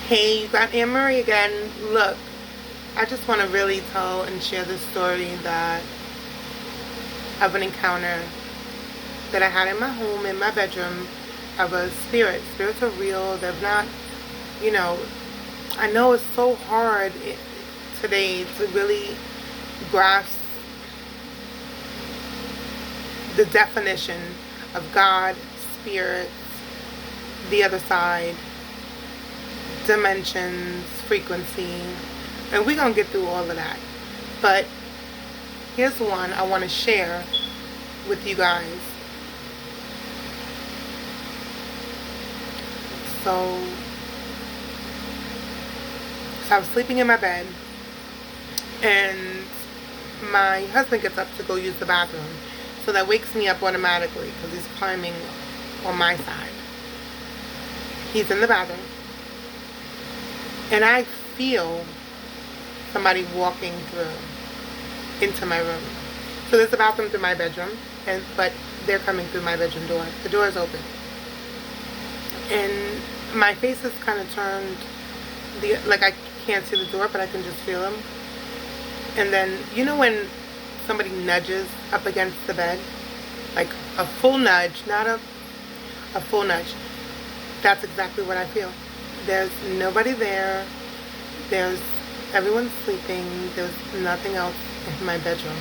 Hey, you got Anne Marie again. Look, I just want to really tell and share this story that of an encounter that I had in my home, in my bedroom, of a spirit. Spirits are real. They're not, you know, I know it's so hard today to really grasp the definition of God, spirits, the other side, dimensions, frequency, and we're gonna get through all of that. But here's one I want to share with you guys. So I was sleeping in my bed, and my husband gets up to go use the bathroom, so that wakes me up automatically because he's climbing on my side. He's in the bathroom, and I feel somebody walking through into my room. So there's a bathroom through my bedroom, but they're coming through my bedroom door. The door is open, and my face is kind of turned, like I can't see the door, but I can just feel them. And then, you know when somebody nudges up against the bed, like a full nudge, not a full nudge. That's exactly what I feel. There's nobody there. Everyone's sleeping. There's nothing else in my bedroom.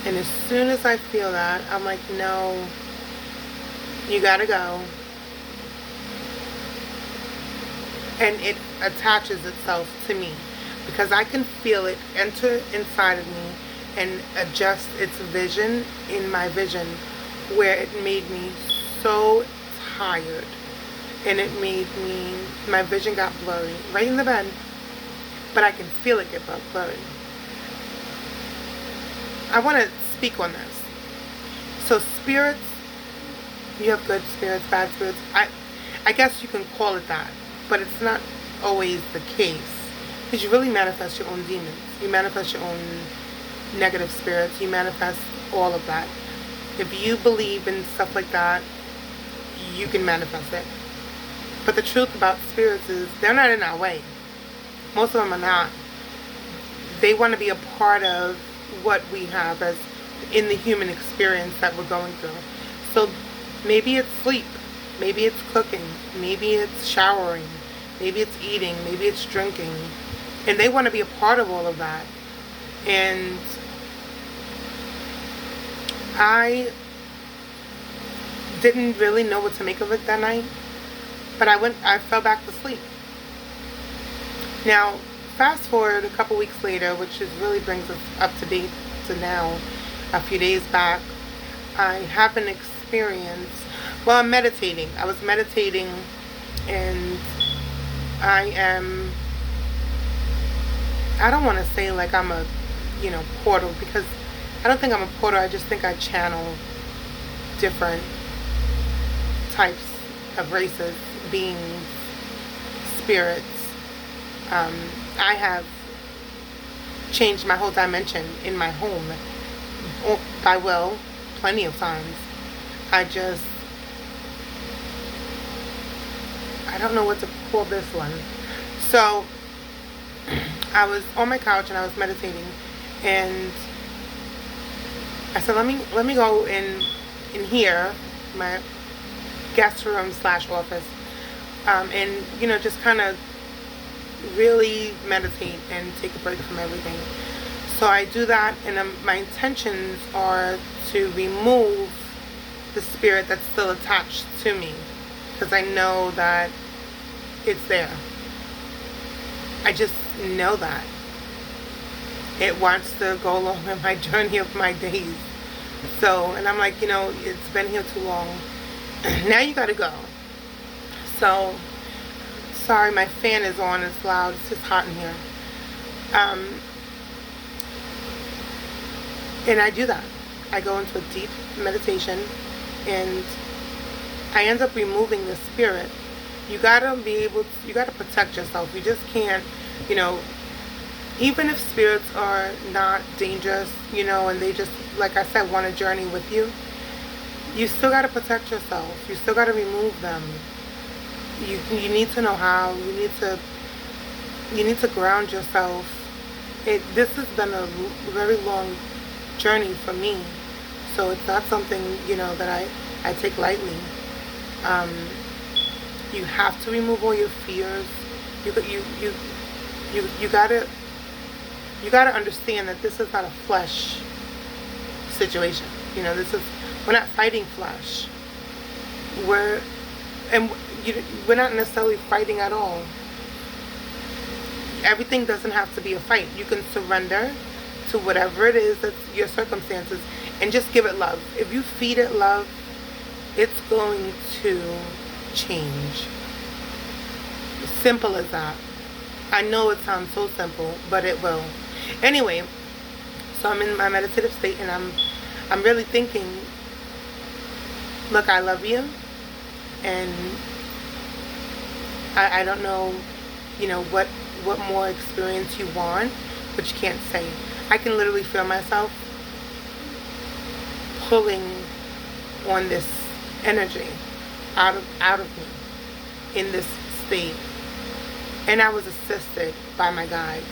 And as soon as I feel that, I'm like, no, you gotta go. And it attaches itself to me because I can feel it enter inside of me and adjust its vision in my vision, where it made me so tired, and it made me, my vision got blurry right in the bed, but I can feel it get blurry. I want to speak on this. So spirits, you have good spirits, bad spirits. I guess you can call it that, but it's not always the case, because you really manifest your own demons. You manifest your own negative spirits. You manifest all of that. If you believe in stuff like that, you can manifest it. But the truth about spirits is they're not in our way. Most of them are not. They want to be a part of what we have as in the human experience that we're going through. So maybe it's sleep, maybe it's cooking, maybe it's showering, maybe it's eating, maybe it's drinking, and they want to be a part of all of that. And I didn't really know what to make of it that night, but I fell back to sleep. Now, fast forward a couple weeks later, which really brings us up to date to now, a few days back, I have an experience. Well, I'm meditating. I was meditating, and I don't want to say like I'm a, portal, because I don't think I'm a portal. I just think I channel different types of races, beings, spirits. I have changed my whole dimension in my home by will plenty of times. I don't know what to call this one. So I was on my couch and I was meditating, and I said, let me go in here, my guest room / office, and just kind of really meditate and take a break from everything. So I do that, and my intentions are to remove the spirit that's still attached to me, because I know that it's there. I just know that it wants to go along with my journey of my days. So, and I'm like, it's been here too long. Now you gotta go. So, sorry, my fan is on. It's loud. It's just hot in here. And I do that. I go into a deep meditation, and I end up removing the spirit. You gotta protect yourself. You just can't, even if spirits are not dangerous, and they just, like I said, want to journey with you, you still gotta protect yourself. You still gotta remove them. You need to know how. You need to ground yourself. This has been a very long journey for me, so it's not something, you know, that I take lightly. Um, you have to remove all your fears. You you you you gotta understand that this is not a flesh situation. You know, we're not fighting flesh. We're and we're not necessarily fighting at all. Everything doesn't have to be a fight. You can surrender to whatever it is that's your circumstances and just give it love. If you feed it love, it's going to change. Simple as that. I know it sounds so simple, but it will. Anyway, so I'm in my meditative state, and I'm really thinking, look, I love you, and I don't know, you know, what more experience you want, but you can't say. I can literally feel myself pulling on this energy out of me in this state. And I was assisted by my guides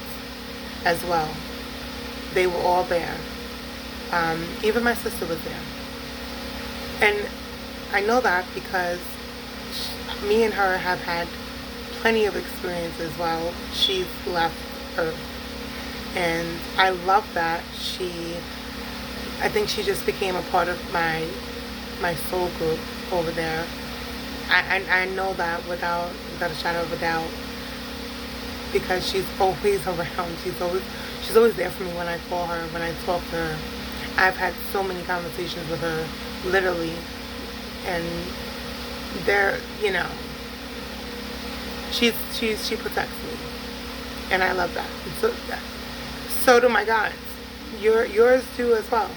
as well. They were all there. Even my sister was there. And I know that because me and her have had plenty of experiences while she's left Earth. And I love that I think she just became a part of my soul group over there. I know that without a shadow of a doubt, because she's always around. She's always there for me when I call her, when I talk to her. I've had so many conversations with her, literally, and they're, you know, she protects me, and I love that. And so do my guides. Yours too as well.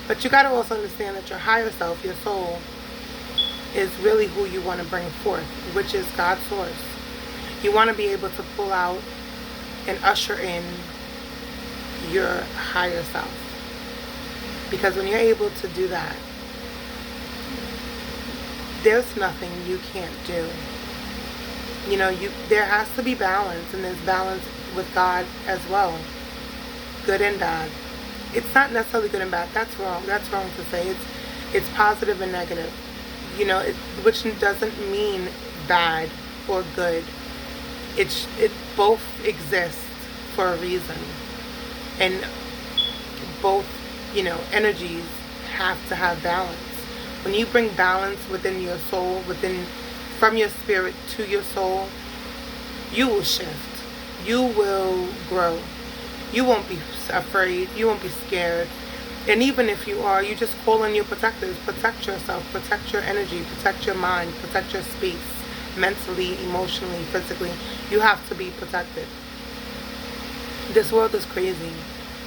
But you got to also understand that your higher self, your soul, is really who you want to bring forth, which is God's source. You want to be able to pull out and usher in your higher self. Because when you're able to do that, there's nothing you can't do. You know, there has to be balance, and there's balance with God as well. Good and bad. It's not necessarily good and bad. That's wrong. That's wrong to say. It's positive and negative. You know, which doesn't mean bad or good. It both exists for a reason, and both, you know, energies have to have balance. When you bring balance within your soul, from your spirit to your soul, you will shift. You will grow. You won't be afraid. You won't be scared. And even if you are, you just call on your protectors. Protect yourself. Protect your energy. Protect your mind. Protect your space. Mentally, emotionally, physically. You have to be protected. This world is crazy,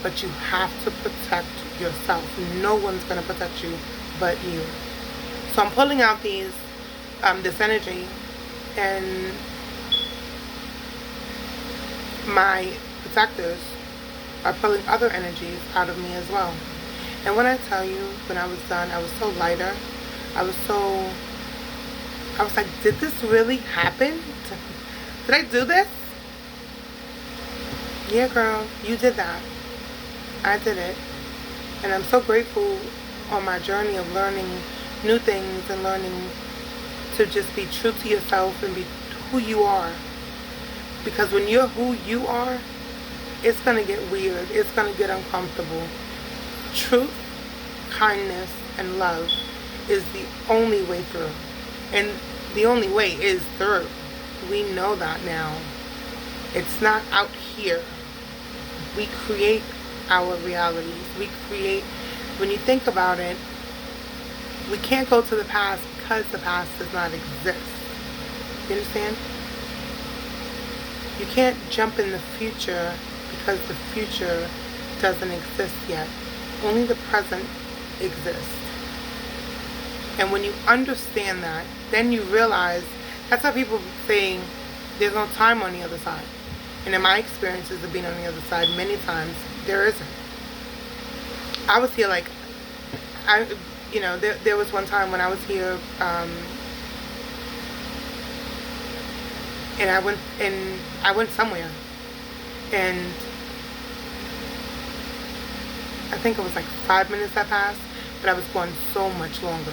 but you have to protect yourself. No one's going to protect you but you. So I'm pulling out this energy, and my protectors are pulling other energies out of me as well. And when I tell you, when I was done, I was so lighter. I was like, did this really happen? Did I do this? Yeah, girl, you did that. I did it. And I'm so grateful on my journey of learning new things and learning to just be true to yourself and be who you are. Because when you're who you are, it's going to get weird. It's going to get uncomfortable. Truth, kindness, and love is the only way through. And the only way is through. We know that now. It's not out here. We create our realities. When you think about it, we can't go to the past because the past does not exist. You understand? You can't jump in the future because the future doesn't exist yet. Only the present exists. And when you understand that, then you realize, that's how people saying there's no time on the other side. And in my experiences of being on the other side, many times there isn't. I was here like, there was one time when I was here And I went somewhere, and I think it was like 5 minutes that passed, but I was going so much longer.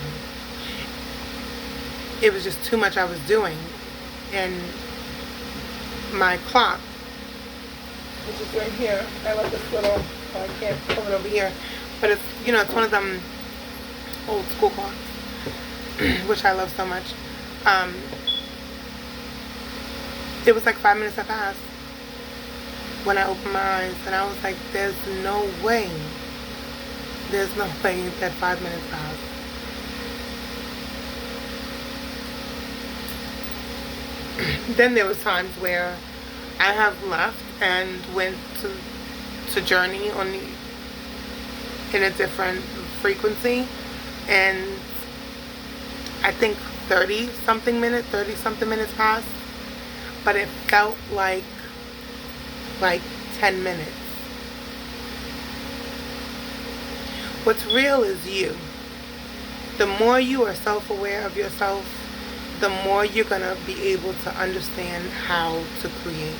It was just too much I was doing. And my clock, which is right here, I left this little, I can't put it over here, but it's, it's one of them old school clocks, which I love so much. It was like 5 minutes that passed when I opened my eyes, and I was like, there's no way that 5 minutes passed. Then there was times where I have left and went to journey in a different frequency, and I think 30 something minutes passed, but it felt like 10 minutes. What's real is you. The more you are self-aware of yourself, the more you're going to be able to understand how to create.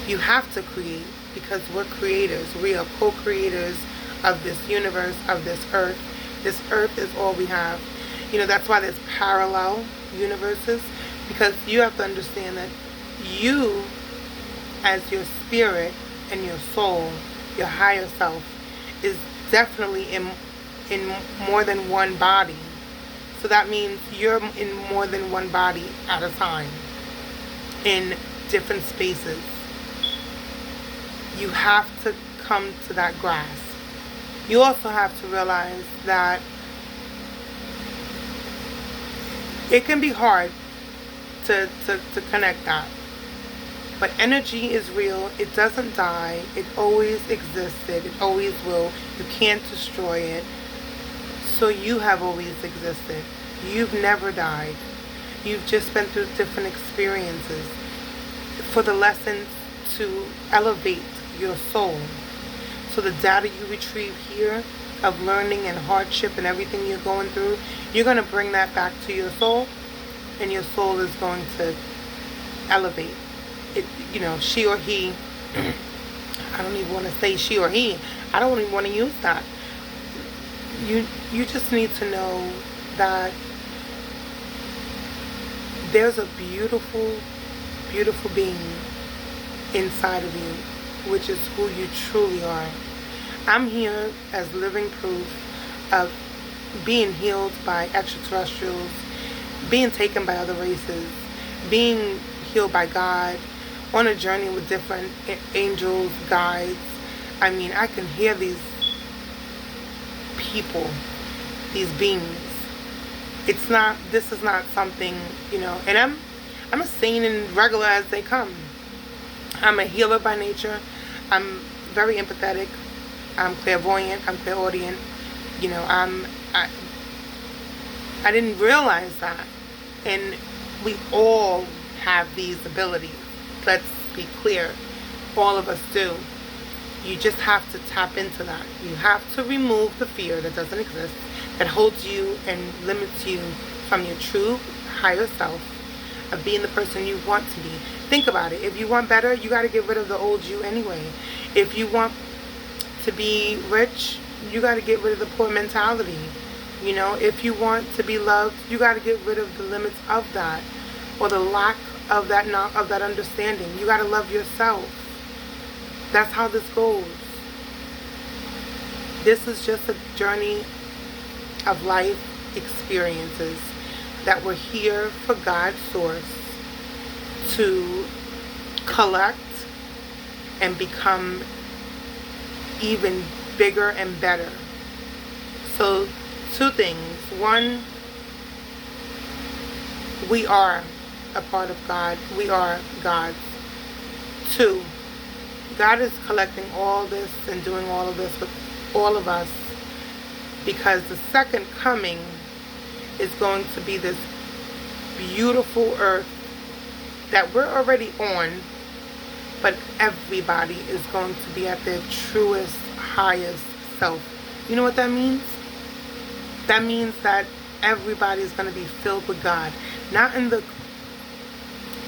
You have to create, because we're creators. We are co-creators of this universe, of this earth. This earth is all we have. That's why there's parallel universes, because you have to understand that you, as your spirit and your soul, your higher self, is definitely in more than one body. So that means you're in more than one body at a time, in different spaces. You have to come to that grasp. You also have to realize that it can be hard to connect that. But energy is real. It doesn't die. It always existed. It always will. You can't destroy it. So you have always existed. You've never died. You've just been through different experiences for the lessons to elevate your soul. So the data you retrieve here of learning and hardship and everything you're going through, you're going to bring that back to your soul, and your soul is going to elevate. She or he, I don't even want to say she or he. I don't even want to use that. You just need to know that there's a beautiful, beautiful being inside of you, which is who you truly are. I'm here as living proof of being healed by extraterrestrials, being taken by other races, being healed by God, on a journey with different angels, guides. I mean, I can hear these people, these beings. This is not something, and I'm a saint and regular as they come. I'm a healer by nature. I'm very empathetic. I'm clairvoyant. I'm clairaudient. I didn't realize that. And we all have these abilities. Let's be clear. All of us do. You just have to tap into that. You have to remove the fear that doesn't exist, that holds you and limits you from your true higher self, of being the person you want to be. Think about it. If you want better, you got to get rid of the old you anyway. If you want to be rich, you got to get rid of the poor mentality. If you want to be loved, you got to get rid of the limits of that, or the lack of that understanding. You got to love yourself. That's how this goes. This is just a journey of life experiences that we're here for God's source to collect and become even bigger and better. So, two things. One, we are a part of God. We are God's. Two, God is collecting all this and doing all of this with all of us, because the second coming is going to be this beautiful earth that we're already on, but everybody is going to be at their truest, highest self. You know what that means? That means that everybody is going to be filled with God. Not in the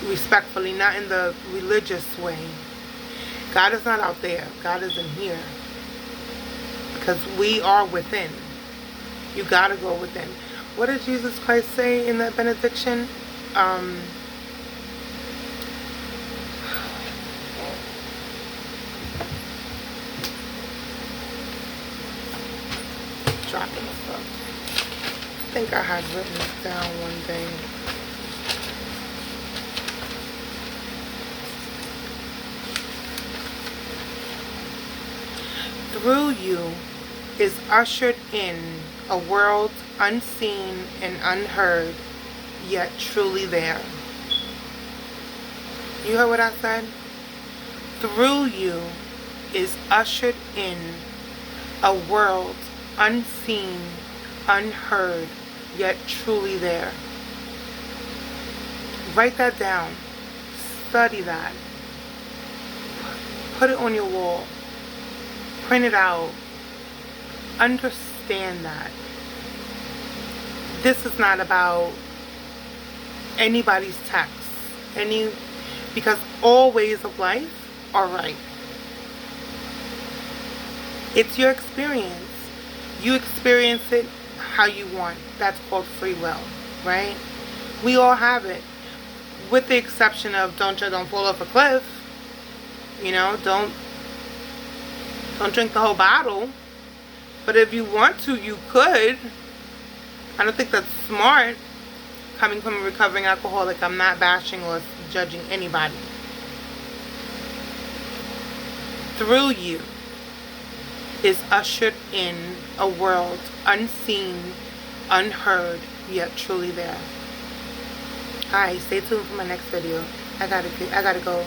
respectfully, not in the religious way. God is not out there. God is in here. Because we are within. You gotta go within. What did Jesus Christ say in that benediction? Dropping stuff. I think I had written this down one day. Through you is ushered in a world unseen and unheard, yet truly there. You heard what I said? Through you is ushered in a world unseen, unheard, yet truly there. Write that down. Study that. Put it on your wall. Print it out. Understand that. This is not about anybody's text. Because all ways of life are right. It's your experience. You experience it how you want. That's called free will, right? We all have it. With the exception of don't fall off a cliff. You know, don't drink the whole bottle. But if you want to, you could. I don't think that's smart. Coming from a recovering alcoholic, I'm not bashing or judging anybody. Through you is ushered in a world unseen, unheard, yet truly there. Alright, stay tuned for my next video. I gotta go.